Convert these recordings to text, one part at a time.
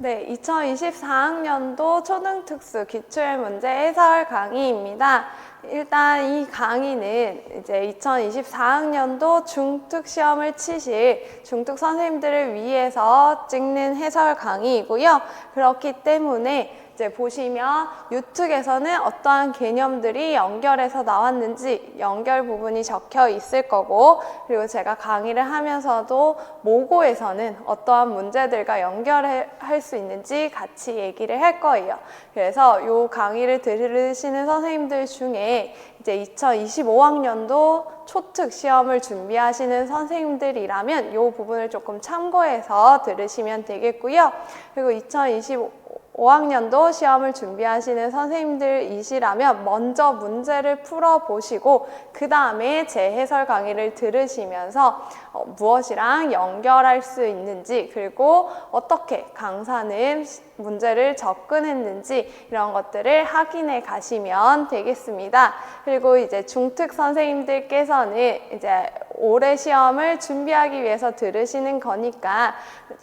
네, 2024학년도 초등특수 기출문제 해설 강의입니다. 일단 이 강의는 이제 2024학년도 중특 시험을 치실 중특 선생님들을 위해서 찍는 해설 강의이고요. 그렇기 때문에 이제 보시면 유특에서는 어떠한 개념들이 연결해서 나왔는지 연결 부분이 적혀 있을 거고, 그리고 제가 강의를 하면서도 모고에서는 어떠한 문제들과 연결할 수 있는지 같이 얘기를 할 거예요. 그래서 이 강의를 들으시는 선생님들 중에 이제 2025학년도 초특 시험을 준비하시는 선생님들이라면 이 부분을 조금 참고해서 들으시면 되겠고요. 그리고 2025학년도 시험을 준비하시는 선생님들이시라면 먼저 문제를 풀어보시고 그 다음에 제 해설 강의를 들으시면서 무엇이랑 연결할 수 있는지, 그리고 어떻게 강사는 문제를 접근했는지 이런 것들을 확인해 가시면 되겠습니다. 그리고 이제 중특 선생님들께서는 이제 올해 시험을 준비하기 위해서 들으시는 거니까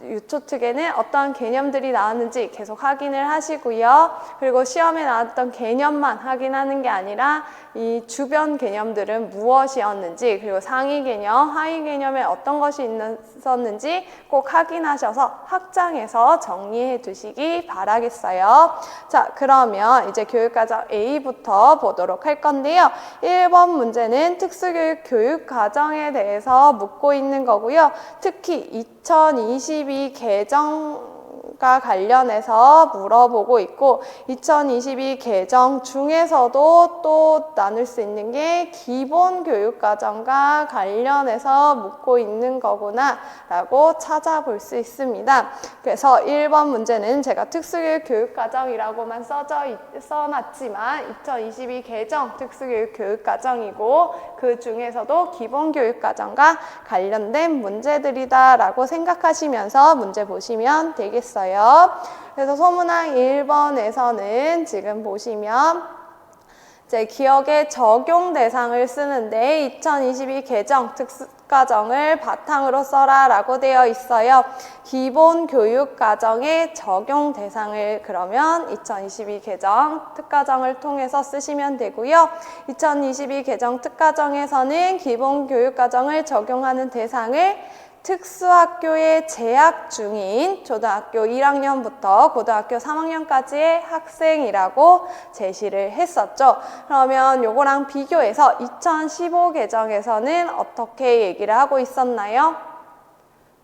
유초특에는 어떠한 개념들이 나왔는지 계속 확인을 하시고요. 그리고 시험에 나왔던 개념만 확인하는 게 아니라 이 주변 개념들은 무엇이었는지, 그리고 상위 개념, 하위 개념에 어떤 것이 있었는지 꼭 확인하셔서 확장해서 정리해 두시기 바라겠어요. 자, 그러면 이제 교육과정 A부터 보도록 할 건데요. 1번 문제는 특수교육 교육과정에 대해서 묻고 있는 거고요. 특히 2022 개정과 관련해서 물어보고 있고, 2022 개정 중에서도 또 나눌 수 있는 게 기본교육과정과 관련해서 묻고 있는 거구나 라고 찾아볼 수 있습니다. 그래서 1번 문제는 제가 특수교육 교육과정이라고만 써놨지만 2022 개정 특수교육 교육과정이고, 그 중에서도 기본교육과정과 관련된 문제들이다 라고 생각하시면서 문제 보시면 되겠어요. 그래서 소문항 1번에서는 지금 보시면 이제 기억의 적용 대상을 쓰는데 2022 개정 특수과정을 바탕으로 써라 라고 되어 있어요. 기본교육과정의 적용 대상을 그러면 2022 개정 특과정을 통해서 쓰시면 되고요. 2022 개정 특과정에서는 기본교육과정을 적용하는 대상을 특수학교에 재학 중인 초등학교 1학년부터 고등학교 3학년까지의 학생이라고 제시를 했었죠. 그러면 요거랑 비교해서 2015 개정에서는 어떻게 얘기를 하고 있었나요?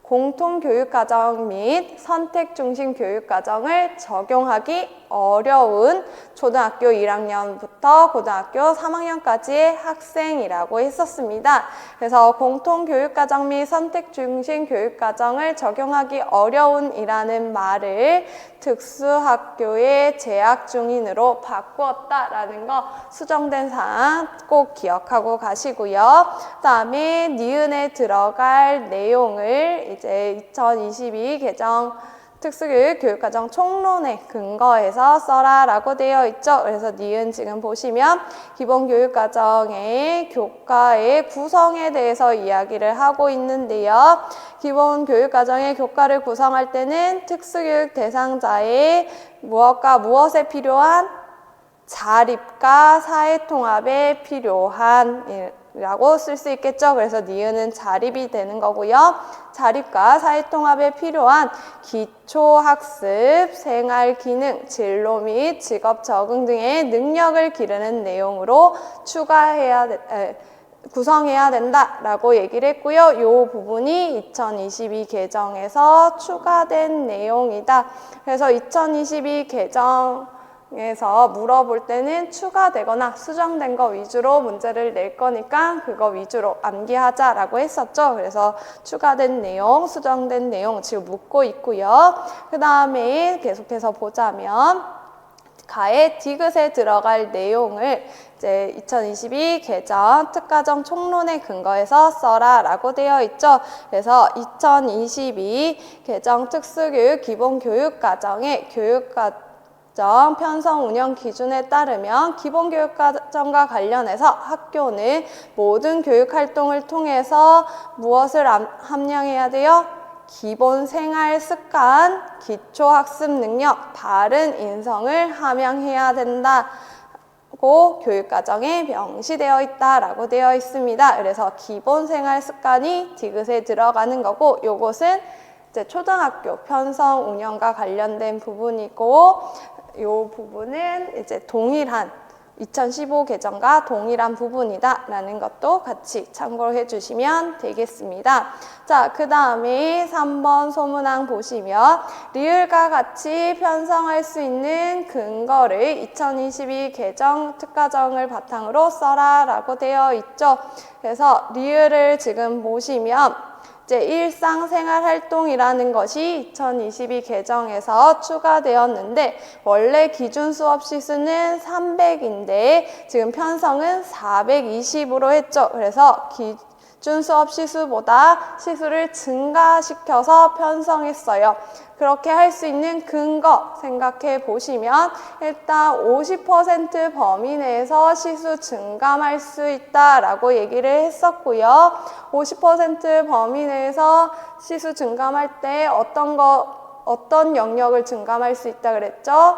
공통교육과정 및 선택중심 교육과정을 적용하기 어려운 초등학교 1학년부터 고등학교 3학년까지의 학생이라고 했었습니다. 그래서 공통교육과정 및 선택중심 교육과정을 적용하기 어려운이라는 말을 특수학교에 재학 중인으로 바꾸었다라는 거 수정된 사항 꼭 기억하고 가시고요. 그 다음에 니은에 들어갈 내용을 이제 2022 개정 특수교육 교육과정 총론에 근거해서 써라 라고 되어 있죠. 그래서 니은 지금 보시면 기본교육과정의 교과의 구성에 대해서 이야기를 하고 있는데요. 기본교육과정의 교과를 구성할 때는 특수교육 대상자의 무엇과 무엇에 필요한 자립과 사회통합에 필요한 라고 쓸 수 있겠죠. 그래서 니은은 자립이 되는 거고요. 자립과 사회통합에 필요한 기초학습, 생활기능, 진로 및 직업 적응 등의 능력을 기르는 내용으로 구성해야 된다라고 얘기를 했고요. 이 부분이 2022 개정에서 추가된 내용이다. 그래서 2022 개정에서 물어볼 때는 추가되거나 수정된 거 위주로 문제를 낼 거니까 그거 위주로 암기하자라고 했었죠. 그래서 추가된 내용, 수정된 내용 지금 묻고 있고요. 그 다음에 계속해서 보자면 가의 디귿에 들어갈 내용을 이제 2022 개정 특과정 총론에 근거해서 써라 라고 되어 있죠. 그래서 2022 개정 특수교육 기본교육과정의 교육과정 편성 운영 기준에 따르면 기본교육과정과 관련해서 학교는 모든 교육활동을 통해서 무엇을 함량해야 돼요? 기본 생활 습관, 기초 학습 능력, 바른 인성을 함양해야 된다. 고 교육과정에 명시되어 있다라고 되어 있습니다. 그래서 기본 생활 습관이 디귿에 들어가는 거고, 요것은 이제 초등학교 편성 운영과 관련된 부분이고, 요 부분은 이제 동일한 2015 개정과 동일한 부분이다 라는 것도 같이 참고해 주시면 되겠습니다. 자, 그 다음에 3번 소문항 보시면 리을과 같이 편성할 수 있는 근거를 2022 개정 특가정을 바탕으로 써라 라고 되어 있죠. 그래서 리을을 지금 보시면 이제 일상생활활동이라는 것이 2022 개정에서 추가되었는데, 원래 기준 수업 시수는 300인데 지금 편성은 420으로 했죠. 그래서 기준 수업 시수보다 시수를 증가시켜서 편성했어요. 그렇게 할 수 있는 근거 생각해 보시면, 일단 50% 범위 내에서 시수 증감할 수 있다라고 얘기를 했었고요. 50% 범위 내에서 시수 증감할 때 어떤 영역을 증감할 수 있다 그랬죠?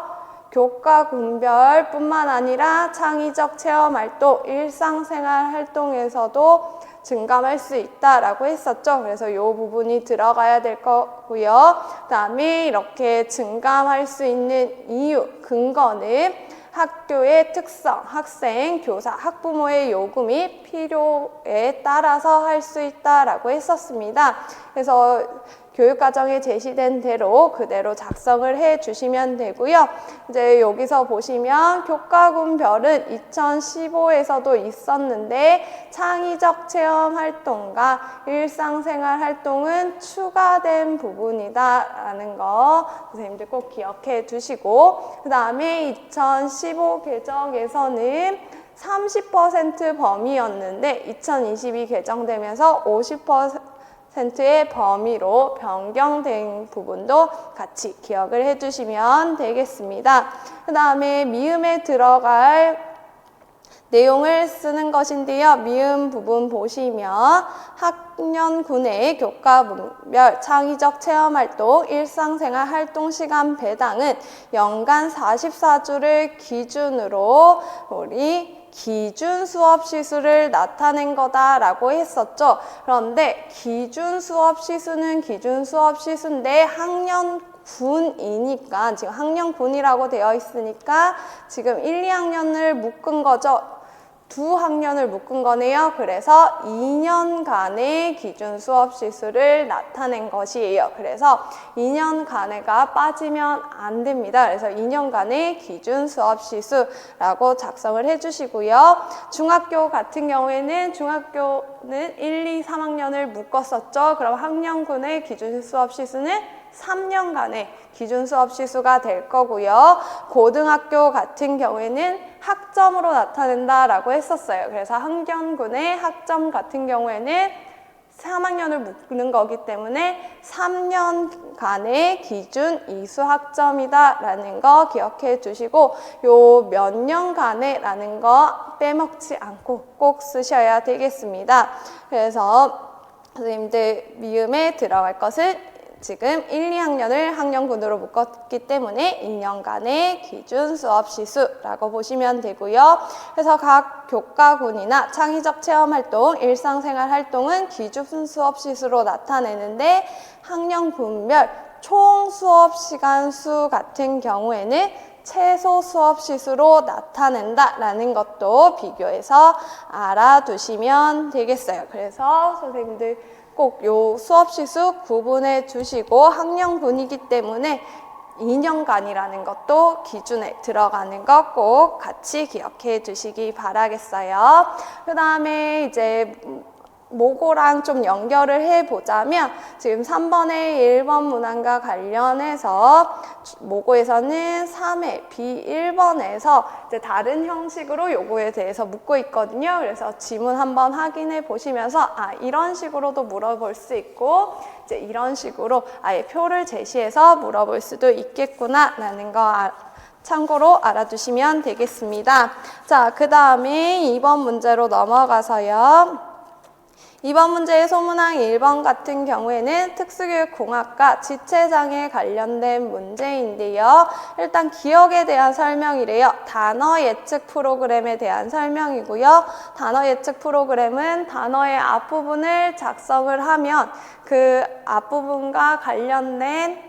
교과 군별 뿐만 아니라 창의적 체험활동, 일상생활 활동에서도 증감할 수 있다라고 했었죠. 그래서 이 부분이 들어가야 될 거고요. 그 다음에 이렇게 증감할 수 있는 이유, 근거는 학교의 특성, 학생, 교사, 학부모의 요구 및 필요에 따라서 할 수 있다라고 했었습니다. 그래서 교육과정에 제시된 대로 그대로 작성을 해 주시면 되고요. 이제 여기서 보시면 교과군별은 2015에서도 있었는데 창의적 체험 활동과 일상생활 활동은 추가된 부분이다라는 거 선생님들 꼭 기억해 두시고, 그 다음에 2015 개정에서는 30% 범위였는데 2022 개정되면서 50%의 범위로 변경된 부분도 같이 기억을 해주시면 되겠습니다. 그 다음에 미음에 들어갈 내용을 쓰는 것인데요. 미음 부분 보시면 학년군의 교과분별 창의적 체험활동, 일상생활 활동시간 배당은 연간 44주를 기준으로 우리 기준 수업 시수를 나타낸 거다라고 했었죠. 그런데 기준 수업 시수는 기준 수업 시수인데 학년군이니까, 지금 학년군이라고 되어 있으니까 지금 1, 2학년을 묶은 거죠. 두 학년을 묶은 거네요. 그래서 2년간의 기준 수업 시수를 나타낸 것이에요. 그래서 2년간의가 빠지면 안 됩니다. 그래서 2년간의 기준 수업 시수라고 작성을 해주시고요. 중학교 같은 경우에는 중학교는 1, 2, 3학년을 묶었었죠. 그럼 학년군의 기준 수업 시수는 3년간의 기준 수업 시수가 될 거고요. 고등학교 같은 경우에는 학점으로 나타낸다라고 했었어요. 그래서 학년군의 학점 같은 경우에는 3학년을 묶는 거기 때문에 3년간의 기준 이수 학점이다라는 거 기억해 주시고, 요 몇 년간의 라는 거 빼먹지 않고 꼭 쓰셔야 되겠습니다. 그래서 선생님들 미음에 들어갈 것은 지금 1, 2학년을 학년군으로 묶었기 때문에 2년간의 기준 수업 시수라고 보시면 되고요. 그래서 각 교과군이나 창의적 체험활동, 일상생활 활동은 기준 수업 시수로 나타내는데 학년군별 총 수업 시간 수 같은 경우에는 최소 수업 시수로 나타낸다라는 것도 비교해서 알아두시면 되겠어요. 그래서 선생님들 꼭 요 수업 시수 구분해 주시고, 학년군이기 때문에 2년간이라는 것도 기준에 들어가는 것 꼭 같이 기억해 주시기 바라겠어요. 그 다음에 이제 모고랑 좀 연결을 해보자면, 지금 3번의 1번 문항과 관련해서 모고에서는 3회 B1번에서 이제 다른 형식으로 요거에 대해서 묻고 있거든요. 그래서 지문 한번 확인해 보시면서 이런 식으로도 물어볼 수 있고, 이제 이런 식으로 아예 표를 제시해서 물어볼 수도 있겠구나 라는 거 참고로 알아두시면 되겠습니다. 자, 그 다음에 2번 문제로 넘어가서요. 이번 문제의 소문항 1번 같은 경우에는 특수교육공학과 지체장애 관련된 문제인데요. 일단 기억에 대한 설명이래요. 단어 예측 프로그램에 대한 설명이고요. 단어 예측 프로그램은 단어의 앞부분을 작성을 하면 그 앞부분과 관련된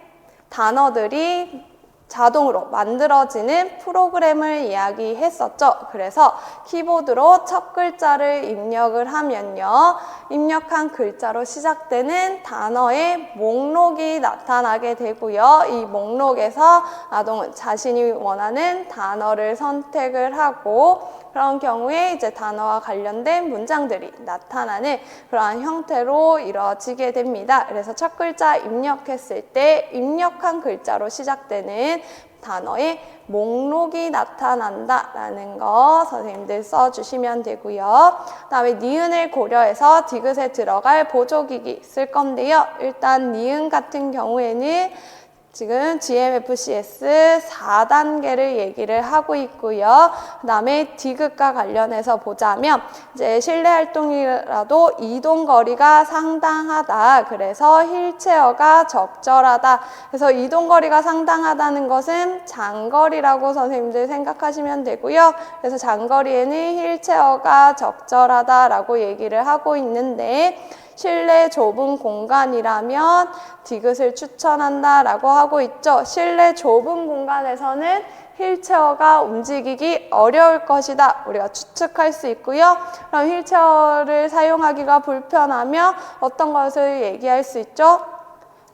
단어들이 자동으로 만들어지는 프로그램을 이야기했었죠. 그래서 키보드로 첫 글자를 입력을 하면요. 입력한 글자로 시작되는 단어의 목록이 나타나게 되고요. 이 목록에서 아동은 자신이 원하는 단어를 선택을 하고 그런 경우에 이제 단어와 관련된 문장들이 나타나는 그러한 형태로 이루어지게 됩니다. 그래서 첫 글자 입력했을 때 입력한 글자로 시작되는 단어의 목록이 나타난다라는 거 선생님들 써주시면 되고요. 그 다음에 니은을 고려해서 디귿에 들어갈 보조기기 쓸 건데요. 일단 니은 같은 경우에는 지금 GMFCS 4단계를 얘기를 하고 있고요. 그 다음에 디귿과 관련해서 보자면 이제 실내 활동이라도 이동 거리가 상당하다. 그래서 휠체어가 적절하다. 그래서 이동 거리가 상당하다는 것은 장거리라고 선생님들 생각하시면 되고요. 그래서 장거리에는 휠체어가 적절하다라고 얘기를 하고 있는데 실내 좁은 공간이라면 디귿을 추천한다라고 하고 있죠. 실내 좁은 공간에서는 휠체어가 움직이기 어려울 것이다. 우리가 추측할 수 있고요. 그럼 휠체어를 사용하기가 불편하며 어떤 것을 얘기할 수 있죠?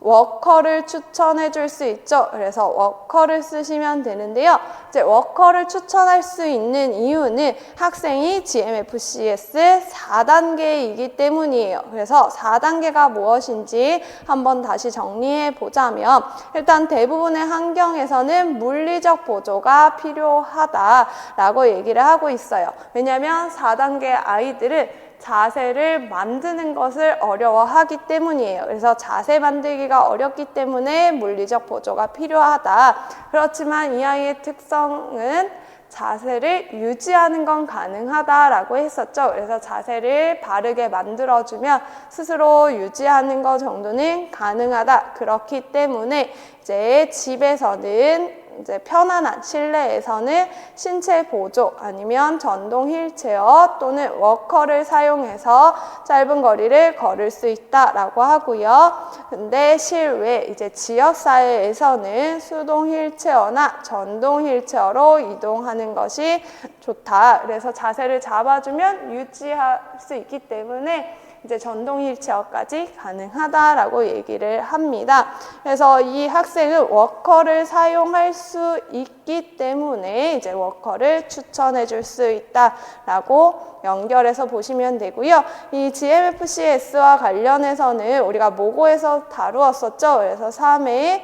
워커를 추천해 줄 수 있죠. 그래서 워커를 쓰시면 되는데요. 이제 워커를 추천할 수 있는 이유는 학생이 GMFCS 4단계이기 때문이에요. 그래서 4단계가 무엇인지 한번 다시 정리해 보자면 일단 대부분의 환경에서는 물리적 보조가 필요하다라고 얘기를 하고 있어요. 왜냐하면 4단계 아이들은 자세를 만드는 것을 어려워하기 때문이에요. 그래서 자세 만들기가 어렵기 때문에 물리적 보조가 필요하다. 그렇지만 이 아이의 특성은 자세를 유지하는 건 가능하다라고 했었죠. 그래서 자세를 바르게 만들어주면 스스로 유지하는 것 정도는 가능하다. 그렇기 때문에 이제 집에서는 이제 편안한 실내에서는 신체 보조 아니면 전동 휠체어 또는 워커를 사용해서 짧은 거리를 걸을 수 있다라고 하고요. 근데 실외 이제 지역 사회에서는 수동 휠체어나 전동 휠체어로 이동하는 것이 좋다. 그래서 자세를 잡아주면 유지할 수 있기 때문에 이제 전동 휠체어까지 가능하다라고 얘기를 합니다. 그래서 이 학생은 워커를 사용할 수 있기 때문에 이제 워커를 추천해 줄 수 있다라고 연결해서 보시면 되고요. 이 GMFCS와 관련해서는 우리가 모고에서 다루었었죠. 그래서 3회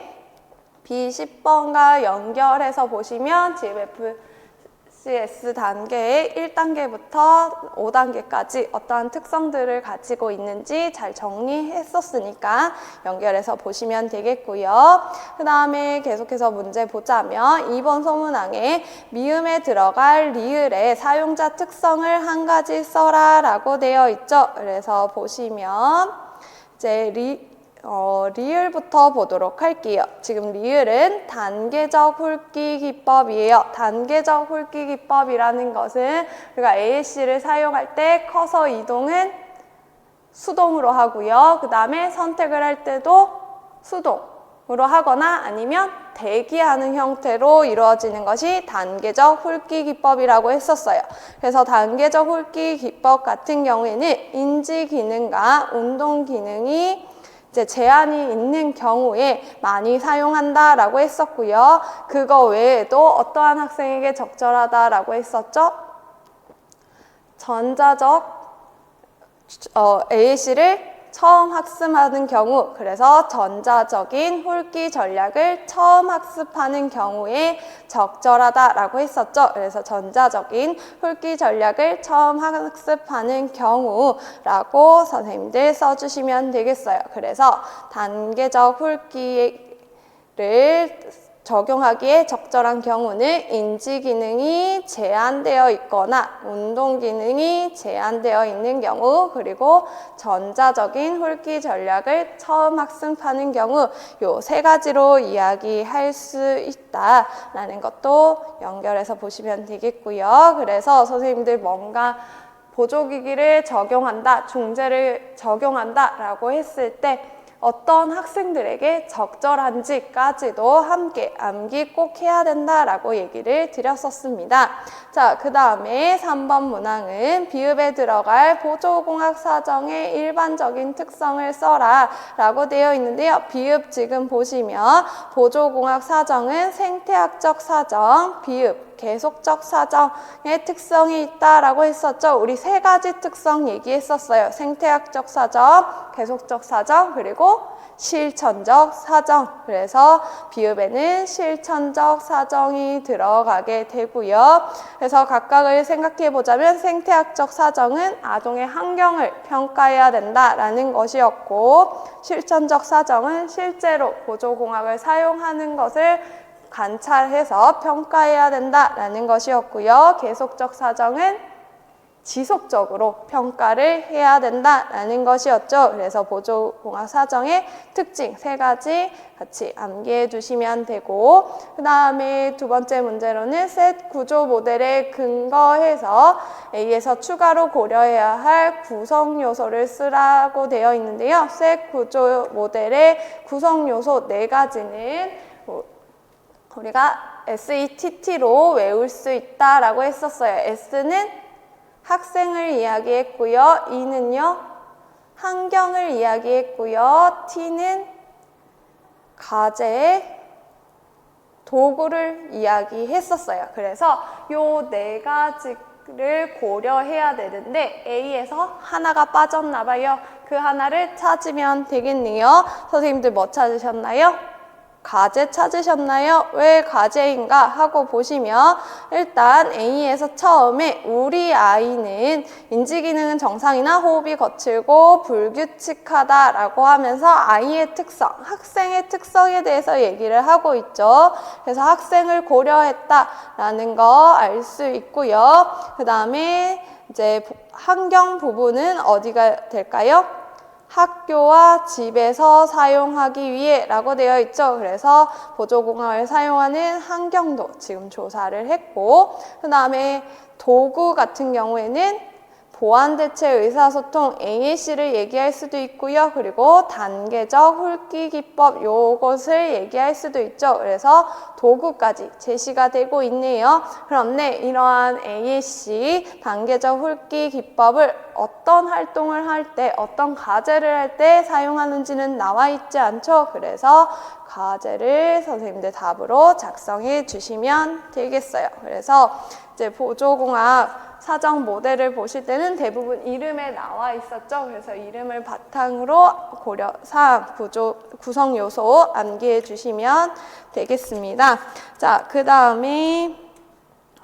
B10번과 연결해서 보시면 GMFCS 단계의 1단계부터 5단계까지 어떠한 특성들을 가지고 있는지 잘 정리했었으니까 연결해서 보시면 되겠고요. 그 다음에 계속해서 문제 보자면 2번 소문항에 미음에 들어갈 리을의 사용자 특성을 한 가지 써라 라고 되어 있죠. 그래서 보시면 이제 리을부터 보도록 할게요. 지금 리을은 단계적 훑기 기법이에요. 단계적 훑기 기법이라는 것은 우리가 ASC를 사용할 때 커서 이동은 수동으로 하고요. 그 다음에 선택을 할 때도 수동으로 하거나 아니면 대기하는 형태로 이루어지는 것이 단계적 훑기 기법이라고 했었어요. 그래서 단계적 훑기 기법 같은 경우에는 인지 기능과 운동 기능이 이제 제한이 있는 경우에 많이 사용한다라고 했었고요. 그거 외에도 어떠한 학생에게 적절하다라고 했었죠? 전자적 AAC를 처음 학습하는 경우, 그래서 전자적인 훑기 전략을 처음 학습하는 경우에 적절하다라고 했었죠. 그래서 전자적인 훑기 전략을 처음 학습하는 경우라고 선생님들 써주시면 되겠어요. 그래서 단계적 훑기를 적용하기에 적절한 경우는 인지 기능이 제한되어 있거나 운동 기능이 제한되어 있는 경우, 그리고 전자적인 홀기 전략을 처음 학습하는 경우, 요 세 가지로 이야기할 수 있다라는 것도 연결해서 보시면 되겠고요. 그래서 선생님들 뭔가 보조기기를 적용한다, 중재를 적용한다 라고 했을 때 어떤 학생들에게 적절한지까지도 함께 암기 꼭 해야 된다라고 얘기를 드렸었습니다. 자, 그 다음에 3번 문항은 비읍에 들어갈 보조공학 사정의 일반적인 특성을 써라 라고 되어 있는데요. 비읍 지금 보시면 보조공학 사정은 생태학적 사정, 비읍, 계속적 사정의 특성이 있다라고 했었죠. 우리 세 가지 특성 얘기했었어요. 생태학적 사정, 계속적 사정, 그리고 실천적 사정. 그래서 비읍에는 실천적 사정이 들어가게 되고요. 그래서 각각을 생각해 보자면 생태학적 사정은 아동의 환경을 평가해야 된다라는 것이었고, 실천적 사정은 실제로 보조공학을 사용하는 것을 관찰해서 평가해야 된다라는 것이었고요. 계속적 사정은 지속적으로 평가를 해야 된다라는 것이었죠. 그래서 보조공학 사정의 특징 세 가지 같이 암기해 두시면 되고, 그 다음에 두 번째 문제로는 셋 구조 모델에 근거해서 A에서 추가로 고려해야 할 구성 요소를 쓰라고 되어 있는데요. 셋 구조 모델의 구성 요소 네 가지는 우리가 SETT로 외울 수 있다라고 했었어요. S는 학생을 이야기했고요. E는요, 환경을 이야기했고요. T는 과제, 도구를 이야기했었어요. 그래서 요 네 가지를 고려해야 되는데 A에서 하나가 빠졌나 봐요. 그 하나를 찾으면 되겠네요. 선생님들 뭐 찾으셨나요? 과제 찾으셨나요? 왜 과제인가 하고 보시면 일단 A에서 처음에 우리 아이는 인지기능은 정상이나 호흡이 거칠고 불규칙하다라고 하면서 아이의 특성, 학생의 특성에 대해서 얘기를 하고 있죠. 그래서 학생을 고려했다라는 거 알 수 있고요. 그 다음에 이제 환경 부분은 어디가 될까요? 학교와 집에서 사용하기 위해 라고 되어 있죠. 그래서 보조공학을 사용하는 환경도 지금 조사를 했고, 그 다음에 도구 같은 경우에는 보완대체 의사소통 AAC를 얘기할 수도 있고요. 그리고 단계적 홀기 기법 요것을 얘기할 수도 있죠. 그래서 도구까지 제시가 되고 있네요. 그런데 이러한 AAC 단계적 홀기 기법을 어떤 활동을 할 때, 어떤 과제를 할 때 사용하는지는 나와 있지 않죠. 그래서 과제를 선생님들 답으로 작성해 주시면 되겠어요. 그래서 이제 보조공학 사정 모델을 보실 때는 대부분 이름에 나와 있었죠. 그래서 이름을 바탕으로 고려사항, 구성 요소 암기해 주시면 되겠습니다. 자, 그 다음에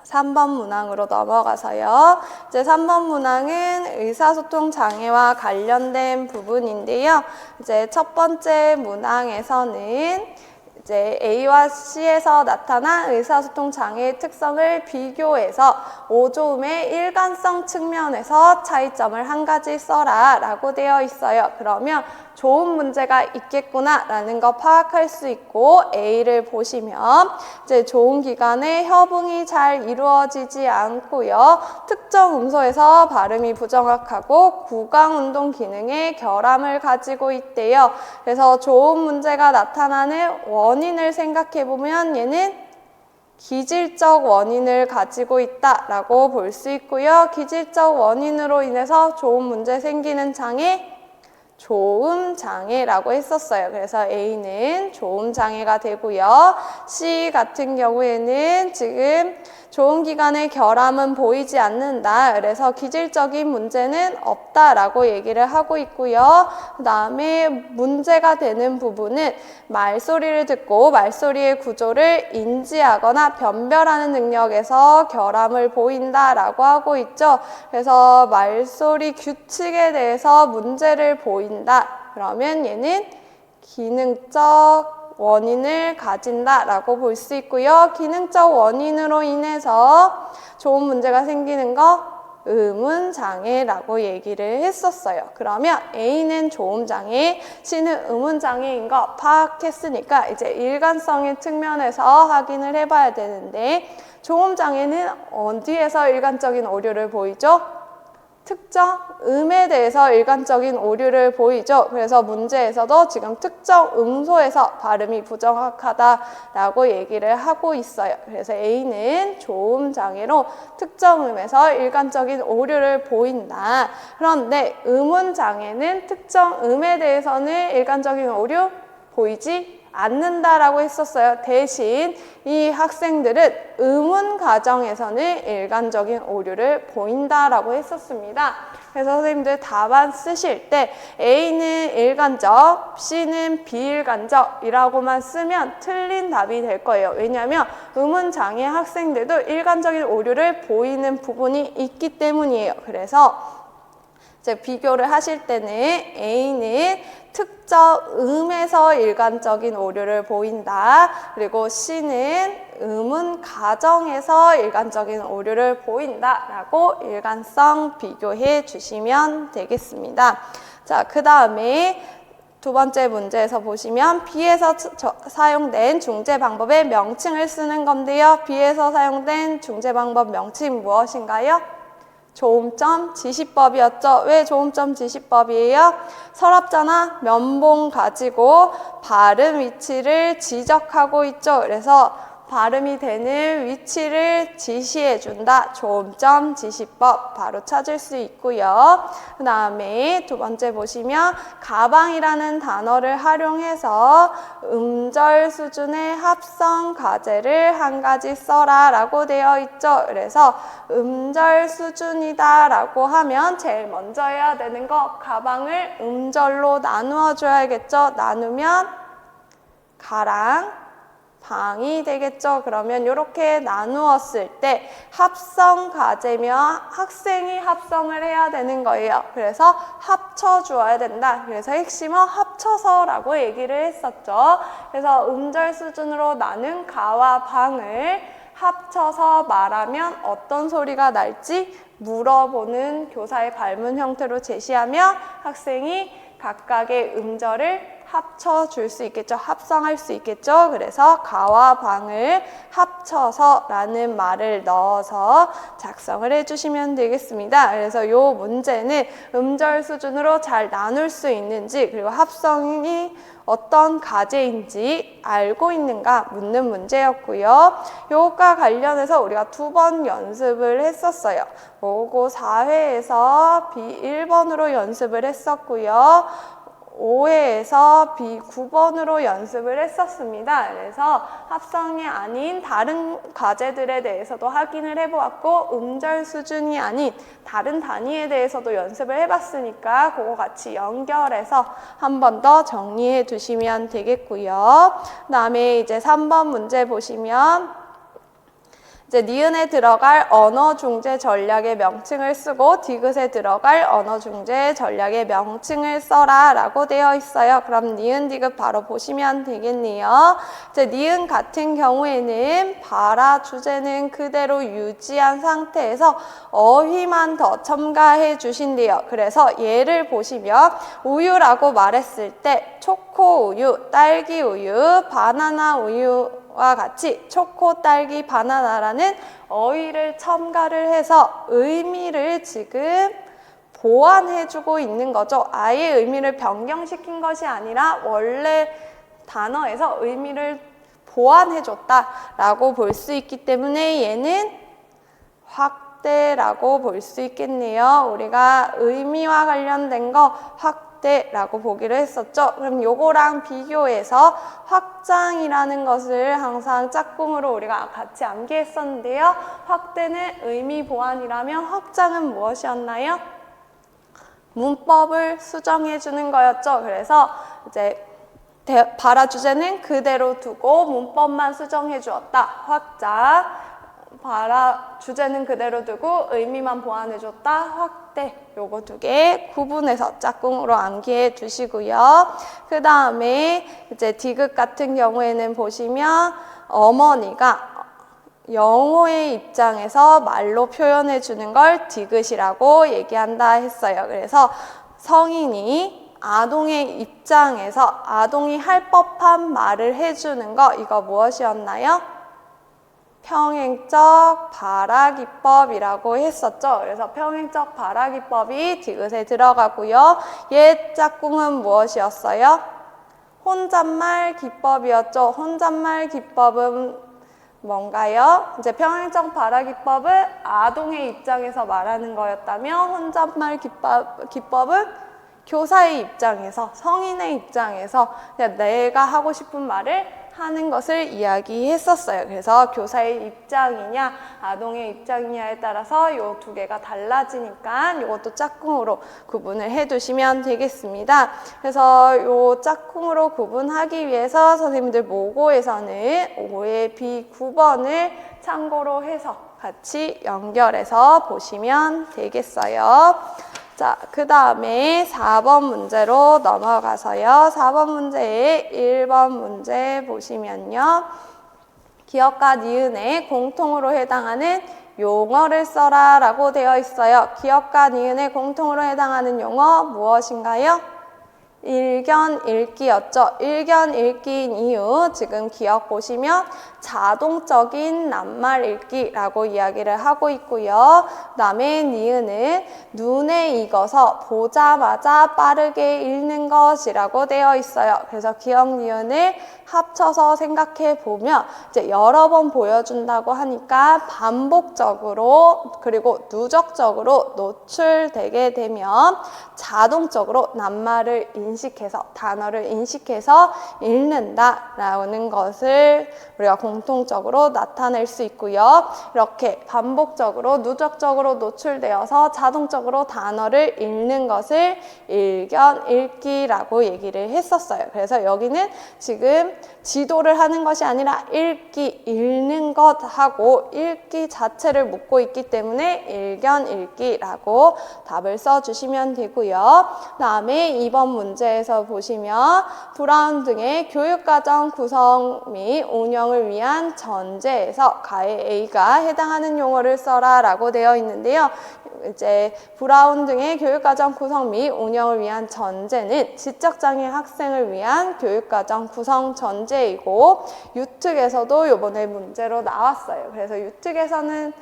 3번 문항으로 넘어가서요. 이제 3번 문항은 의사소통 장애와 관련된 부분인데요. 이제 첫 번째 문항에서는 이제 A와 C에서 나타난 의사소통 장애의 특성을 비교해서 오조음의 일관성 측면에서 차이점을 한 가지 써라 라고 되어 있어요. 그러면 좋은 문제가 있겠구나 라는 거 파악할 수 있고, A를 보시면 이제 좋은 기관에 협응이 잘 이루어지지 않고요. 특정 음소에서 발음이 부정확하고 구강운동 기능에 결함을 가지고 있대요. 그래서 좋은 문제가 나타나는 원인을 생각해 보면 얘는 기질적 원인을 가지고 있다라고 볼 수 있고요. 기질적 원인으로 인해서 좋은 문제 생기는 장애, 조음 장애라고 했었어요. 그래서 A는 조음 장애가 되고요. C 같은 경우에는 지금 좋은 기관의 결함은 보이지 않는다. 그래서 기질적인 문제는 없다라고 얘기를 하고 있고요. 그 다음에 문제가 되는 부분은 말소리를 듣고 말소리의 구조를 인지하거나 변별하는 능력에서 결함을 보인다라고 하고 있죠. 그래서 말소리 규칙에 대해서 문제를 보인다. 그러면 얘는 기능적 원인을 가진다라고 볼 수 있고요. 기능적 원인으로 인해서 좋은 문제가 생기는 거 의문장애라고 얘기를 했었어요. 그러면 A는 조음장애, C는 의문장애인 거 파악했으니까 이제 일관성의 측면에서 확인을 해봐야 되는데, 조음장애는 어디에서 일관적인 오류를 보이죠? 특정 음에 대해서 일관적인 오류를 보이죠. 그래서 문제에서도 지금 특정 음소에서 발음이 부정확하다라고 얘기를 하고 있어요. 그래서 A는 조음 장애로 특정 음에서 일관적인 오류를 보인다. 그런데 음운 장애는 특정 음에 대해서는 일관적인 오류 보이지 않는다라고 했었어요. 대신 이 학생들은 의문 과정에서는 일관적인 오류를 보인다라고 했었습니다. 그래서 선생님들 답안 쓰실 때 A는 일관적, C는 비일관적이라고만 쓰면 틀린 답이 될 거예요. 왜냐하면 의문 장애 학생들도 일관적인 오류를 보이는 부분이 있기 때문이에요. 그래서 이제 비교를 하실 때는 A는 특정 음에서 일관적인 오류를 보인다. 그리고 C는 음은 가정에서 일관적인 오류를 보인다. 라고 일관성 비교해 주시면 되겠습니다. 자, 그 다음에 두 번째 문제에서 보시면 B에서 사용된 중재 방법의 명칭을 쓰는 건데요. B에서 사용된 중재 방법 명칭 무엇인가요? 조음점 지시법이었죠. 왜 조음점 지시법이에요? 서랍자나 면봉 가지고 발음 위치를 지적하고 있죠. 그래서 발음이 되는 위치를 지시해 준다. 조음점 지시법 바로 찾을 수 있고요. 그 다음에 두 번째 보시면 가방이라는 단어를 활용해서 음절 수준의 합성 과제를 한 가지 써라 라고 되어 있죠. 그래서 음절 수준이다 라고 하면 제일 먼저 해야 되는 거 가방을 음절로 나누어 줘야겠죠. 나누면 가랑 방이 되겠죠. 그러면 이렇게 나누었을 때 합성 과제면 학생이 합성을 해야 되는 거예요. 그래서 합쳐 주어야 된다. 그래서 핵심은 합쳐서라고 얘기를 했었죠. 그래서 음절 수준으로 나눈 가와 방을 합쳐서 말하면 어떤 소리가 날지 물어보는 교사의 발문 형태로 제시하며 학생이 각각의 음절을 합쳐줄 수 있겠죠. 합성할 수 있겠죠. 그래서 가와 방을 합쳐서 라는 말을 넣어서 작성을 해주시면 되겠습니다. 그래서 이 문제는 음절 수준으로 잘 나눌 수 있는지 그리고 합성이 어떤 과제인지 알고 있는가 묻는 문제였고요. 이것과 관련해서 우리가 2번 연습을 했었어요. 모고 4회에서 B1번으로 연습을 했었고요. 5회에서 B9번으로 연습을 했었습니다. 그래서 합성이 아닌 다른 과제들에 대해서도 확인을 해보았고 음절 수준이 아닌 다른 단위에 대해서도 연습을 해봤으니까 그거 같이 연결해서 한 번 더 정리해 두시면 되겠고요. 그 다음에 이제 3번 문제 보시면 이제 니은에 들어갈 언어 중재 전략의 명칭을 쓰고 디귿에 들어갈 언어 중재 전략의 명칭을 써라 라고 되어 있어요. 그럼 니은 디귿 바로 보시면 되겠네요. 이제 니은 같은 경우에는 바라 주제는 그대로 유지한 상태에서 어휘만 더 첨가해 주신대요. 그래서 예를 보시면 우유라고 말했을 때 초코 우유, 딸기 우유, 바나나 우유 와 같이 초코, 딸기, 바나나라는 어휘를 첨가를 해서 의미를 지금 보완해주고 있는 거죠. 아예 의미를 변경시킨 것이 아니라 원래 단어에서 의미를 보완해줬다라고 볼 수 있기 때문에 얘는 확대라고 볼 수 있겠네요. 우리가 의미와 관련된 거 확대라고 보기로 했었죠. 그럼 요거랑 비교해서 확장이라는 것을 항상 짝꿍으로 우리가 같이 암기했었는데요. 확대는 의미 보완이라면 확장은 무엇이었나요? 문법을 수정해 주는 거였죠. 그래서 이제 바라 주제는 그대로 두고 문법만 수정해 주었다. 확장. 주제는 그대로 두고 의미만 보완해줬다. 확대. 요거 두 개 구분해서 짝꿍으로 암기해 두시고요. 그 다음에 이제 디귿 같은 경우에는 보시면 어머니가 영호의 입장에서 말로 표현해 주는 걸 디귿이라고 얘기한다 했어요. 그래서 성인이 아동의 입장에서 아동이 할 법한 말을 해주는 거, 이거 무엇이었나요? 평행적 발화기법이라고 했었죠. 그래서 평행적 발화기법이 디귿에 들어가고요. 옛 짝꿍은 무엇이었어요? 혼잣말 기법이었죠. 혼잣말 기법은 뭔가요? 이제 평행적 발화기법은 아동의 입장에서 말하는 거였다면 혼잣말 기법은 교사의 입장에서, 성인의 입장에서 그냥 내가 하고 싶은 말을 하는 것을 이야기했었어요. 그래서 교사의 입장이냐 아동의 입장이냐에 따라서 이 두 개가 달라지니까 이것도 짝꿍으로 구분을 해두시면 되겠습니다. 그래서 이 짝꿍으로 구분하기 위해서 선생님들 모고에서는 5의 B 9번을 참고로 해서 같이 연결해서 보시면 되겠어요. 자, 그 다음에 4번 문제로 넘어가서요. 4번 문제에 1번 문제 보시면요. 기역과 니은에 공통으로 해당하는 용어를 써라 라고 되어 있어요. 기역과 니은에 공통으로 해당하는 용어 무엇인가요? 일견 읽기였죠. 일견 읽기인 이유, 지금 기억 보시면 자동적인 낱말 읽기라고 이야기를 하고 있고요. 그 다음에 니은은 눈에 익어서 보자마자 빠르게 읽는 것이라고 되어 있어요. 그래서 기억 니은을 합쳐서 생각해 보면 이제 여러 번 보여준다고 하니까 반복적으로 그리고 누적적으로 노출되게 되면 자동적으로 낱말을 인식해서 단어를 인식해서 읽는다라는 것을 우리가 공통적으로 나타낼 수 있고요. 이렇게 반복적으로 누적적으로 노출되어서 자동적으로 단어를 읽는 것을 일견 읽기라고 얘기를 했었어요. 그래서 여기는 지금 지도를 하는 것이 아니라 읽기, 읽는 것하고 읽기 자체를 묻고 있기 때문에 일견 읽기라고 답을 써주시면 되고요. 그 다음에 2번 문제에서 보시면 브라운 등의 교육과정 구성 및 운영을 위한 전제에서 가의 A가 해당하는 용어를 써라 라고 되어 있는데요. 이제 브라운 등의 교육과정 구성 및 운영을 위한 전제는 지적장애 학생을 위한 교육과정 구성 전제이고 유특에서도 이번에 문제로 나왔어요. 그래서 유특에서는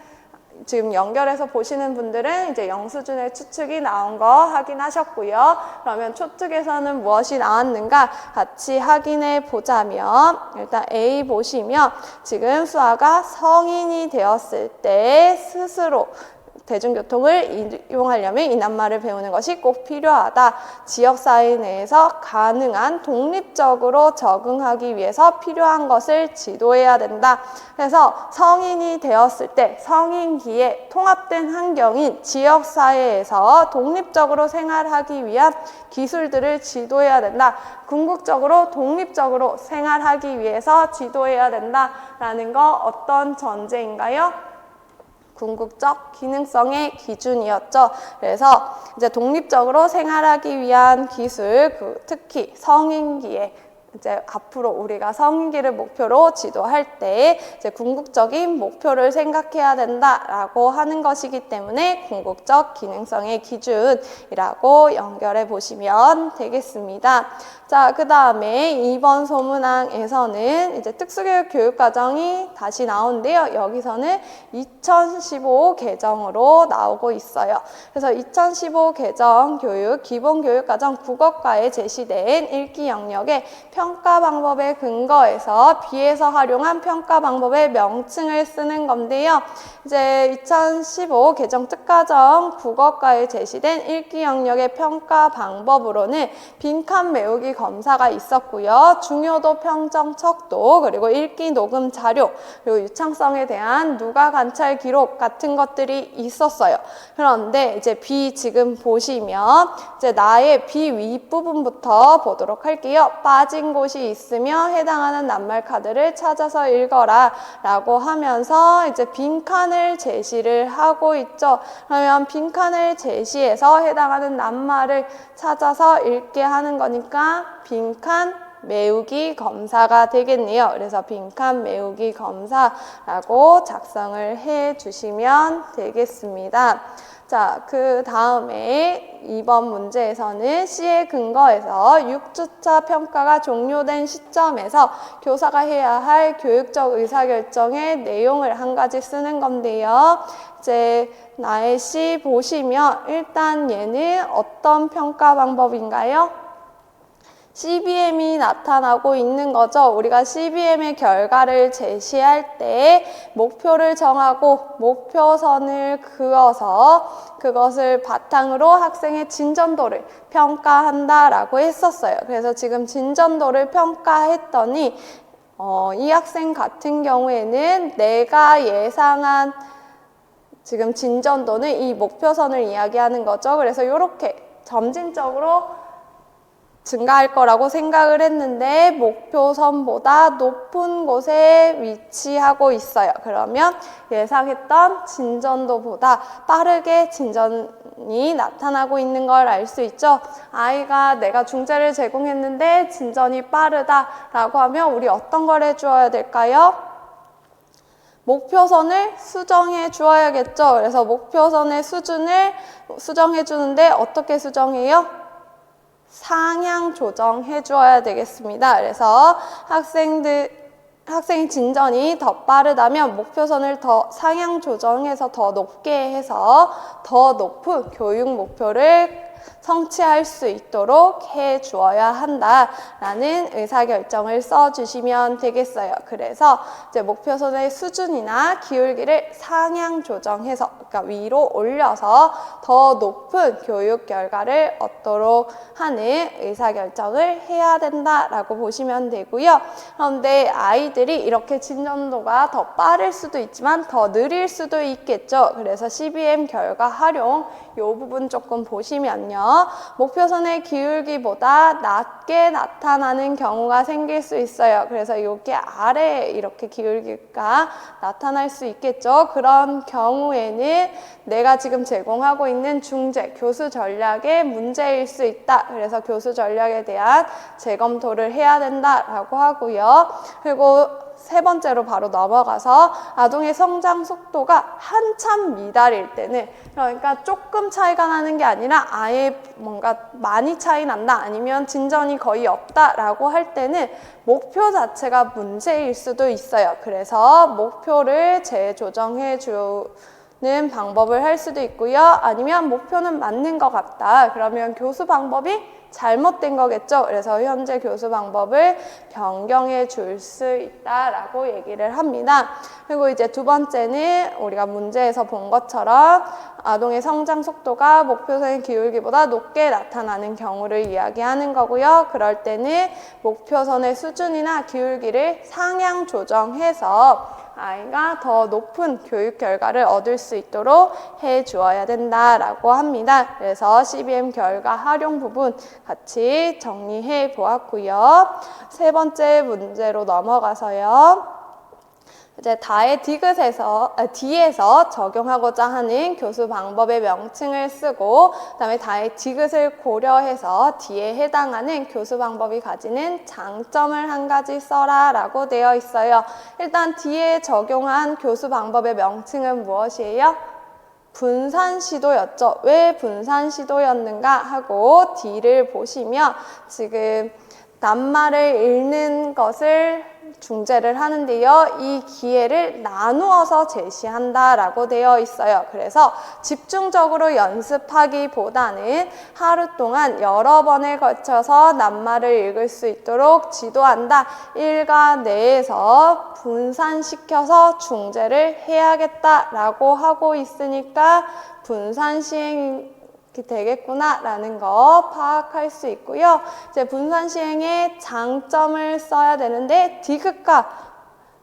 지금 연결해서 보시는 분들은 이제 영수증의 추측이 나온 거 확인하셨고요. 그러면 초특에서는 무엇이 나왔는가 같이 확인해 보자면 일단 A 보시면 지금 수아가 성인이 되었을 때 스스로 대중교통을 이용하려면 이 낱말을 배우는 것이 꼭 필요하다. 지역사회 내에서 가능한 독립적으로 적응하기 위해서 필요한 것을 지도해야 된다. 그래서 성인이 되었을 때 성인기에 통합된 환경인 지역사회에서 독립적으로 생활하기 위한 기술들을 지도해야 된다. 궁극적으로 독립적으로 생활하기 위해서 지도해야 된다라는 거 어떤 전제인가요? 궁극적 기능성의 기준이었죠. 그래서 이제 독립적으로 생활하기 위한 기술, 특히 성인기에 이제 앞으로 우리가 성인기를 목표로 지도할 때 이제 궁극적인 목표를 생각해야 된다라고 하는 것이기 때문에 궁극적 기능성의 기준이라고 연결해 보시면 되겠습니다. 자, 그 다음에 2번 소문항에서는 이제 특수교육 교육과정이 다시 나오는데요. 여기서는 2015 개정으로 나오고 있어요. 그래서 2015 개정 교육 기본교육과정 국어과에 제시된 읽기 영역의 평가 방법에 근거해서 비에서 활용한 평가 방법의 명칭을 쓰는 건데요. 이제 2015 개정 특가정 국어과에 제시된 읽기 영역의 평가 방법으로는 빈칸 메우기 검사가 있었고요. 중요도, 평점, 척도, 그리고 읽기 녹음 자료, 그리고 유창성에 대한 누가 관찰 기록 같은 것들이 있었어요. 그런데 이제 B 지금 보시면 이제 나의 B 윗부분부터 보도록 할게요. 빠진 곳이 있으며 해당하는 낱말 카드를 찾아서 읽어라 라고 하면서 이제 빈칸을 제시를 하고 있죠. 그러면 빈칸을 제시해서 해당하는 낱말을 찾아서 읽게 하는 거니까 빈칸 메우기 검사가 되겠네요. 그래서 빈칸 메우기 검사라고 작성을 해 주시면 되겠습니다. 자, 그 다음에 2번 문제에서는 C의 근거에서 6주차 평가가 종료된 시점에서 교사가 해야 할 교육적 의사결정의 내용을 한 가지 쓰는 건데요. 이제 나의 C 보시면 일단 얘는 어떤 평가 방법인가요? CBM이 나타나고 있는 거죠. 우리가 CBM의 결과를 제시할 때 목표를 정하고 목표선을 그어서 그것을 바탕으로 학생의 진전도를 평가한다라고 했었어요. 그래서 지금 진전도를 평가했더니 이 학생 같은 경우에는 내가 예상한 지금 진전도는 이 목표선을 이야기하는 거죠. 그래서 이렇게 점진적으로 증가할 거라고 생각을 했는데 목표선보다 높은 곳에 위치하고 있어요. 그러면 예상했던 진전도보다 빠르게 진전이 나타나고 있는 걸 알 수 있죠. 아이가 내가 중재를 제공했는데 진전이 빠르다라고 하면 우리 어떤 걸 해주어야 될까요? 목표선을 수정해 주어야겠죠. 그래서 목표선의 수준을 수정해 주는데 어떻게 수정해요? 상향 조정해 주어야 되겠습니다. 그래서 학생의 진전이 더 빠르다면 목표선을 더 상향 조정해서 더 높게 해서 더 높은 교육 목표를 성취할 수 있도록 해 주어야 한다라는 의사결정을 써주시면 되겠어요. 그래서 이제 목표선의 수준이나 기울기를 상향 조정해서, 그러니까 위로 올려서 더 높은 교육 결과를 얻도록 하는 의사결정을 해야 된다라고 보시면 되고요. 그런데 아이들이 이렇게 진전도가 더 빠를 수도 있지만 더 느릴 수도 있겠죠. 그래서 CBM 결과 활용 이 부분 조금 보시면요. 목표선의 기울기보다 낮게 나타나는 경우가 생길 수 있어요. 그래서 여기 아래에 이렇게 기울기가 나타날 수 있겠죠. 그런 경우에는 내가 지금 제공하고 있는 중재, 교수 전략의 문제일 수 있다. 그래서 교수 전략에 대한 재검토를 해야 된다라고 하고요. 그리고 세 번째로 바로 넘어가서 아동의 성장 속도가 한참 미달일 때는, 그러니까 조금 차이가 나는 게 아니라 아예 뭔가 많이 차이 난다, 아니면 진전이 거의 없다라고 할 때는 목표 자체가 문제일 수도 있어요. 그래서 목표를 재조정해 주는 방법을 할 수도 있고요. 아니면 목표는 맞는 것 같다. 그러면 교수 방법이 잘못된 거겠죠. 그래서 현재 교수 방법을 변경해 줄 수 있다라고 얘기를 합니다. 그리고 이제 두 번째는 우리가 문제에서 본 것처럼 아동의 성장 속도가 목표선의 기울기보다 높게 나타나는 경우를 이야기하는 거고요. 그럴 때는 목표선의 수준이나 기울기를 상향 조정해서 아이가 더 높은 교육 결과를 얻을 수 있도록 해 주어야 된다라고 합니다. 그래서 CBM 결과 활용 부분 같이 정리해 보았고요. 세 번째 문제로 넘어가서요. 이제 다의 디귿에서 적용하고자 하는 교수 방법의 명칭을 쓰고, 그다음에 다의 디귿을 고려해서 D에 해당하는 교수 방법이 가지는 장점을 한 가지 써라 라고 되어 있어요. 일단 D에 적용한 교수 방법의 명칭은 무엇이에요? 분산 시도였죠. 왜 분산 시도였는가 하고 D를 보시면 지금 낱말을 읽는 것을 중재를 하는데요. 이 기회를 나누어서 제시한다라고 되어 있어요. 그래서 집중적으로 연습하기보다는 하루 동안 여러 번에 걸쳐서 낱말을 읽을 수 있도록 지도한다. 일과 내에서 분산시켜서 중재를 해야겠다라고 하고 있으니까 분산 시행이 되겠구나라는 거 파악할 수 있고요. 이제 분산 시행의 장점을 써야 되는데 디귿과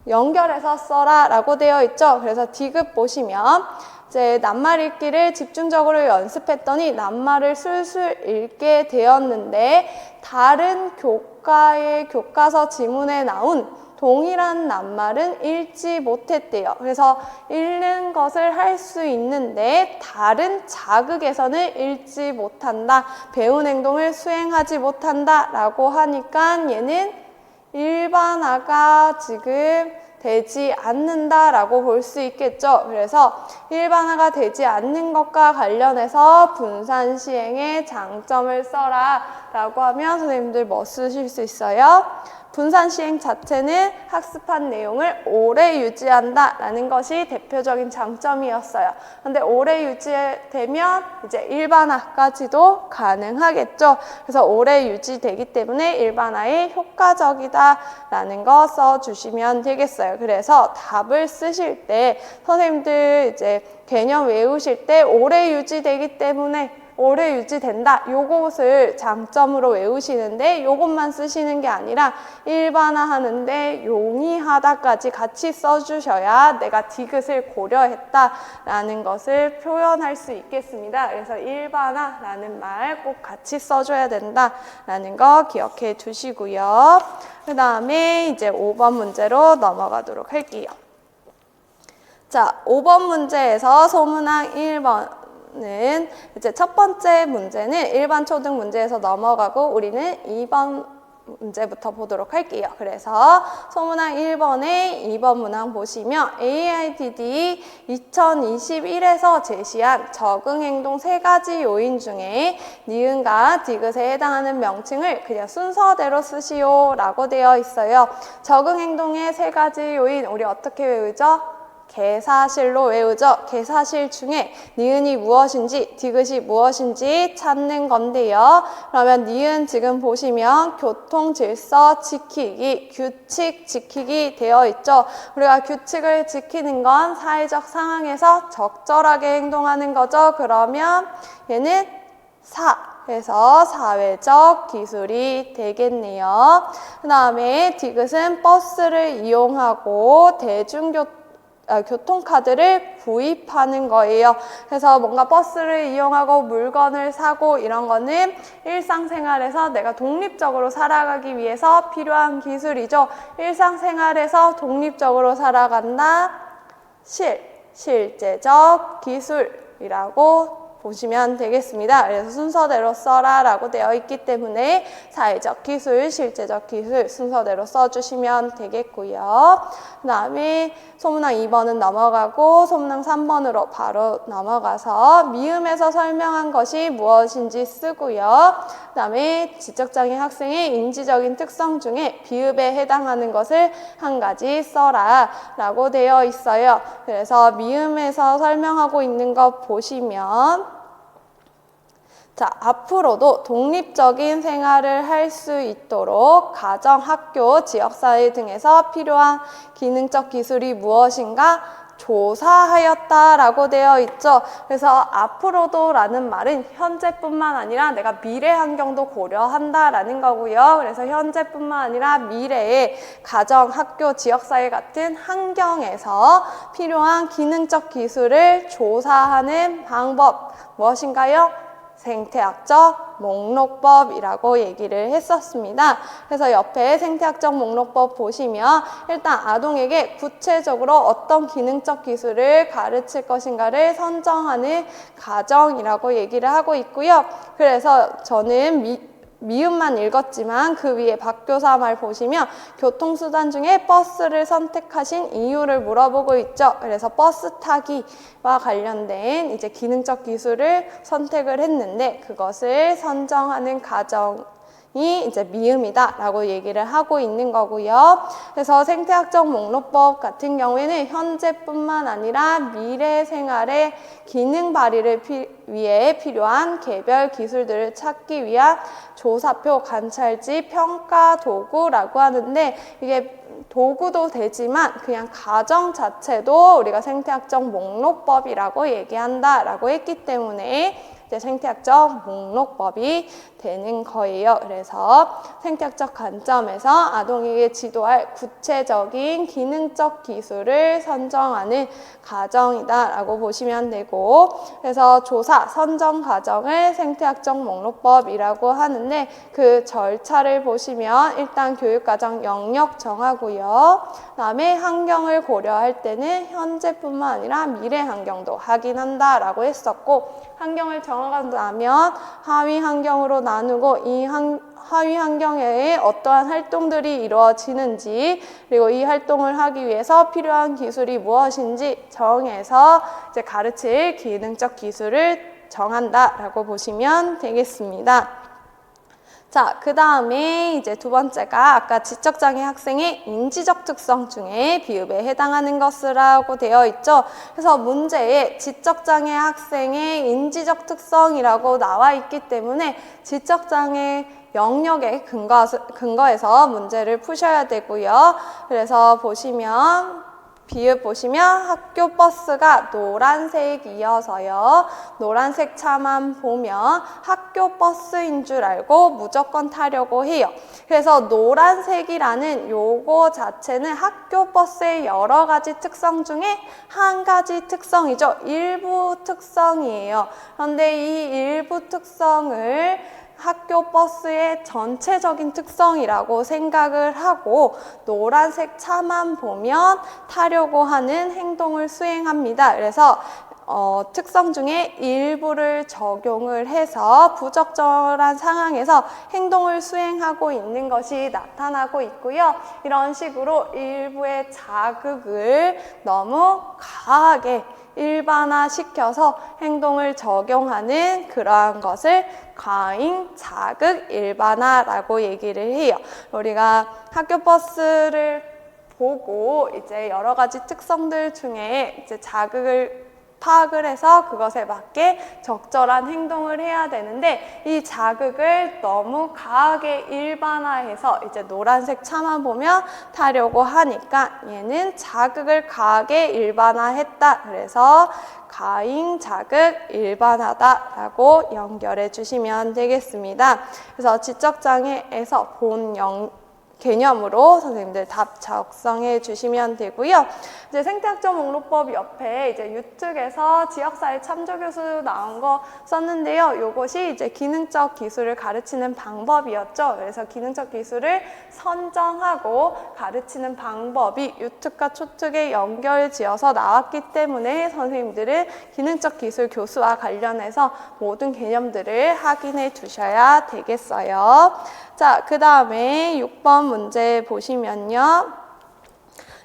연결해서 써라 라고 되어 있죠. 그래서 디귿 보시면 이제 낱말 읽기를 집중적으로 연습했더니 낱말을 술술 읽게 되었는데 다른 교과의 교과서 지문에 나온 동일한 낱말은 읽지 못했대요. 그래서 읽는 것을 할 수 있는데 다른 자극에서는 읽지 못한다. 배운 행동을 수행하지 못한다 라고 하니까 얘는 일반화가 지금 되지 않는다라고 볼 수 있겠죠. 그래서 일반화가 되지 않는 것과 관련해서 분산 시행의 장점을 써라 라고 하면 선생님들 뭐 쓰실 수 있어요? 분산 시행 자체는 학습한 내용을 오래 유지한다 라는 것이 대표적인 장점이었어요. 근데 오래 유지되면 이제 일반화까지도 가능하겠죠. 그래서 오래 유지되기 때문에 일반화에 효과적이다 라는 거 써주시면 되겠어요. 그래서 답을 쓰실 때 선생님들 이제 개념 외우실 때 오래 유지되기 때문에 오래 유지된다. 요것을 장점으로 외우시는데 요것만 쓰시는 게 아니라 일반화하는데 용이하다까지 같이 써주셔야 내가 디귿을 고려했다라는 것을 표현할 수 있겠습니다. 그래서 일반화라는 말 꼭 같이 써줘야 된다라는 거 기억해 두시고요. 그 다음에 이제 5번 문제로 넘어가도록 할게요. 자, 5번 문제에서 소문항 1번은 이제 첫 번째 문제는 일반 초등 문제에서 넘어가고 우리는 2번 문제부터 보도록 할게요. 그래서 소문항 1번에 2번 문항 보시면 AIDD 2021에서 제시한 적응행동 3가지 요인 중에 니은과 디귿에 해당하는 명칭을 그냥 순서대로 쓰시오 라고 되어 있어요. 적응행동의 3가지 요인 우리 어떻게 외우죠? 개사실로 외우죠. 개사실 중에 니은이 무엇인지 디귿이 무엇인지 찾는 건데요. 그러면 니은 지금 보시면 교통 질서 지키기, 규칙 지키기 되어 있죠. 우리가 규칙을 지키는 건 사회적 상황에서 적절하게 행동하는 거죠. 그러면 얘는 해서 사회적 기술이 되겠네요. 그 다음에 디귿은 버스를 이용하고 교통카드를 구입하는 거예요. 그래서 뭔가 버스를 이용하고 물건을 사고 이런 거는 일상생활에서 내가 독립적으로 살아가기 위해서 필요한 기술이죠. 일상생활에서 독립적으로 살아간다. 실제적 기술이라고 보시면 되겠습니다. 그래서 순서대로 써라 라고 되어 있기 때문에 사회적 기술, 실제적 기술 순서대로 써주시면 되겠고요. 그 다음에 소문항 2번은 넘어가고 소문항 3번으로 바로 넘어가서 미음에서 설명한 것이 무엇인지 쓰고요. 그 다음에 지적장애 학생의 인지적인 특성 중에 비읍에 해당하는 것을 한 가지 써라 라고 되어 있어요. 그래서 미음에서 설명하고 있는 거 보시면 자, 앞으로도 독립적인 생활을 할 수 있도록 가정, 학교, 지역사회 등에서 필요한 기능적 기술이 무엇인가 조사하였다라고 되어 있죠. 그래서 앞으로도 라는 말은 현재뿐만 아니라 내가 미래 환경도 고려한다라는 거고요. 그래서 현재뿐만 아니라 미래의 가정, 학교, 지역사회 같은 환경에서 필요한 기능적 기술을 조사하는 방법 무엇인가요? 생태학적 목록법이라고 얘기를 했었습니다. 그래서 옆에 생태학적 목록법 보시면 일단 아동에게 구체적으로 어떤 기능적 기술을 가르칠 것인가를 선정하는 과정이라고 얘기를 하고 있고요. 그래서 저는 미음만 읽었지만 그 위에 박교사 말 보시면 교통수단 중에 버스를 선택하신 이유를 물어보고 있죠. 그래서 버스 타기와 관련된 이제 기능적 기술을 선택을 했는데 그것을 선정하는 과정이 이제 미음이다 라고 얘기를 하고 있는 거고요. 그래서 생태학적 목록법 같은 경우에는 현재뿐만 아니라 미래 생활의 기능 발휘를 위해 필요한 개별 기술들을 찾기 위한 조사표, 관찰지, 평가 도구라고 하는데 이게 도구도 되지만 그냥 과정 자체도 우리가 생태학적 목록법이라고 얘기한다라고 했기 때문에 이제 생태학적 목록법이 되는 거예요. 그래서 생태학적 관점에서 아동에게 지도할 구체적인 기능적 기술을 선정하는 과정이다라고 보시면 되고, 그래서 조사 선정 과정을 생태학적 목록법이라고 하는데 그 절차를 보시면 일단 교육과정 영역 정하고요. 그다음에 환경을 고려할 때는 현재뿐만 아니라 미래 환경도 확인한다라고 했었고, 환경을 정하고 나면 하위 환경으로 나누고 이 하위 환경에 어떠한 활동들이 이루어지는지, 그리고 이 활동을 하기 위해서 필요한 기술이 무엇인지 정해서 이제 가르칠 기능적 기술을 정한다라고 보시면 되겠습니다. 자, 그 다음에 이제 두 번째가 아까 지적장애 학생의 인지적 특성 중에 비읍에 해당하는 것이라고 되어 있죠. 그래서 문제에 지적장애 학생의 인지적 특성이라고 나와 있기 때문에 지적장애 영역에 근거해서 문제를 푸셔야 되고요. 그래서 보시면 비읍 보시면 학교 버스가 노란색이어서요. 노란색 차만 보면 학교 버스인 줄 알고 무조건 타려고 해요. 그래서 노란색이라는 요거 자체는 학교 버스의 여러 가지 특성 중에 한 가지 특성이죠. 일부 특성이에요. 그런데 이 일부 특성을 학교 버스의 전체적인 특성이라고 생각을 하고 노란색 차만 보면 타려고 하는 행동을 수행합니다. 그래서 특성 중에 일부를 적용을 해서 부적절한 상황에서 행동을 수행하고 있는 것이 나타나고 있고요. 이런 식으로 일부의 자극을 너무 강하게 일반화시켜서 행동을 적용하는 그러한 것을 과잉 자극 일반화라고 얘기를 해요. 우리가 학교 버스를 보고 이제 여러 가지 특성들 중에 이제 자극을 파악을 해서 그것에 맞게 적절한 행동을 해야 되는데, 이 자극을 너무 강하게 일반화해서 이제 노란색 차만 보면 타려고 하니까 얘는 자극을 강하게 일반화했다. 그래서 과잉 자극 일반화다라고 연결해 주시면 되겠습니다. 그래서 지적장애에서 본 개념으로 선생님들 답 작성해 주시면 되고요. 이제 생태학적 목록법 옆에 이제 유특에서 지역사회 참조교수 나온 거 썼는데요. 요것이 이제 기능적 기술을 가르치는 방법이었죠. 그래서 기능적 기술을 선정하고 가르치는 방법이 유특과 초특에 연결지어서 나왔기 때문에 선생님들은 기능적 기술 교수와 관련해서 모든 개념들을 확인해 두셔야 되겠어요. 자, 그 다음에 6번 문제 보시면요.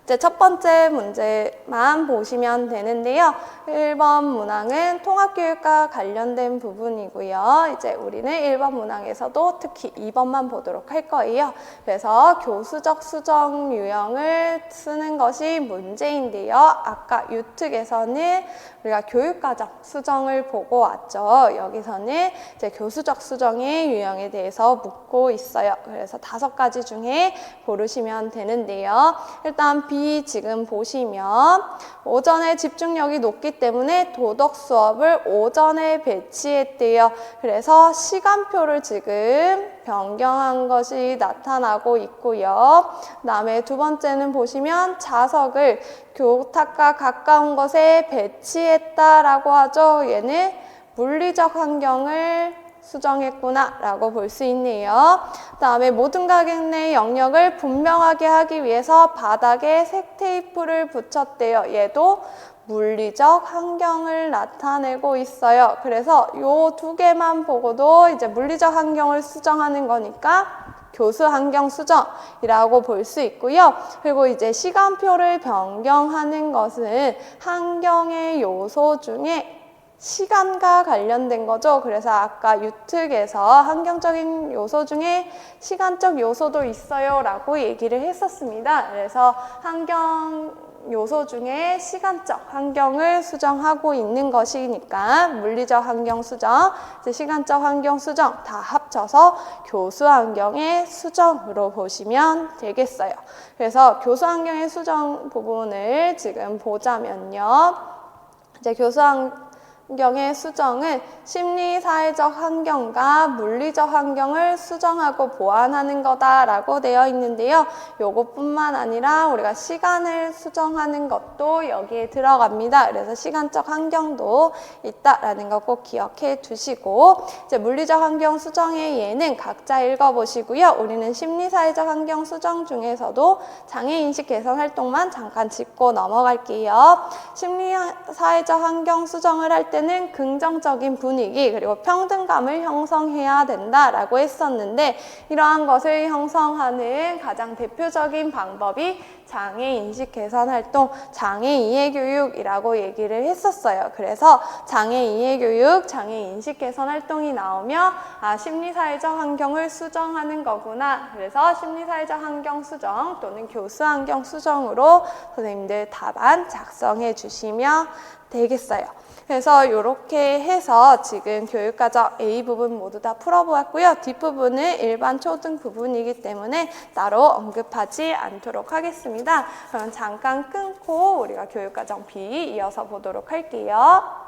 이제 첫 번째 문제만 보시면 되는데요. 1번 문항은 통합교육과 관련된 부분이고요. 이제 우리는 1번 문항에서도 특히 2번만 보도록 할 거예요. 그래서 교수적 수정 유형을 쓰는 것이 문제인데요. 아까 유특에서는 우리가 교육과정 수정을 보고 왔죠. 여기서는 이제 교수적 수정의 유형에 대해서 묻고 있어요. 그래서 5가지 중에 고르시면 되는데요. 일단 B 지금 보시면 오전에 집중력이 높기 때문에 도덕 수업을 오전에 배치했대요. 그래서 시간표를 지금 변경한 것이 나타나고 있고요. 그 다음에 두 번째는 보시면 자석을 교탁과 가까운 곳에 배치했다라고 하죠. 얘는 물리적 환경을 수정했구나 라고 볼 수 있네요. 그 다음에 모든 가격 내 영역을 분명하게 하기 위해서 바닥에 색 테이프를 붙였대요. 얘도 물리적 환경을 나타내고 있어요. 그래서 요 2개만 보고도 이제 물리적 환경을 수정하는 거니까 교수 환경 수정이라고 볼 수 있고요. 그리고 이제 시간표를 변경하는 것은 환경의 요소 중에 시간과 관련된 거죠. 그래서 아까 유특에서 환경적인 요소 중에 시간적 요소도 있어요 라고 얘기를 했었습니다. 그래서 환경 요소 중에 시간적 환경을 수정하고 있는 것이니까 물리적 환경 수정, 시간적 환경 수정 다 합쳐서 교수 환경의 수정으로 보시면 되겠어요. 그래서 교수 환경의 수정 부분을 지금 보자면요. 이제 교수 환경의 수정은 심리, 사회적 환경과 물리적 환경을 수정하고 보완하는 거다라고 되어 있는데요. 요것뿐만 아니라 우리가 시간을 수정하는 것도 여기에 들어갑니다. 그래서 시간적 환경도 있다라는 거 꼭 기억해 두시고, 이제 물리적 환경 수정의 예는 각자 읽어보시고요. 우리는 심리, 사회적 환경 수정 중에서도 장애인식 개선 활동만 잠깐 짚고 넘어갈게요. 심리, 사회적 환경 수정을 할 때는 긍정적인 분위기 그리고 평등감을 형성해야 된다라고 했었는데, 이러한 것을 형성하는 가장 대표적인 방법이 장애인식 개선 활동, 장애이해 교육이라고 얘기를 했었어요. 그래서 장애이해 교육, 장애인식 개선 활동이 나오면 심리사회적 환경을 수정하는 거구나. 그래서 심리사회적 환경 수정 또는 교수 환경 수정으로 선생님들 답안 작성해 주시면 되겠어요. 그래서 이렇게 해서 지금 교육과정 A 부분 모두 다 풀어보았고요. 뒷부분은 일반 초등 부분이기 때문에 따로 언급하지 않도록 하겠습니다. 그럼 잠깐 끊고 우리가 교육과정 B 이어서 보도록 할게요.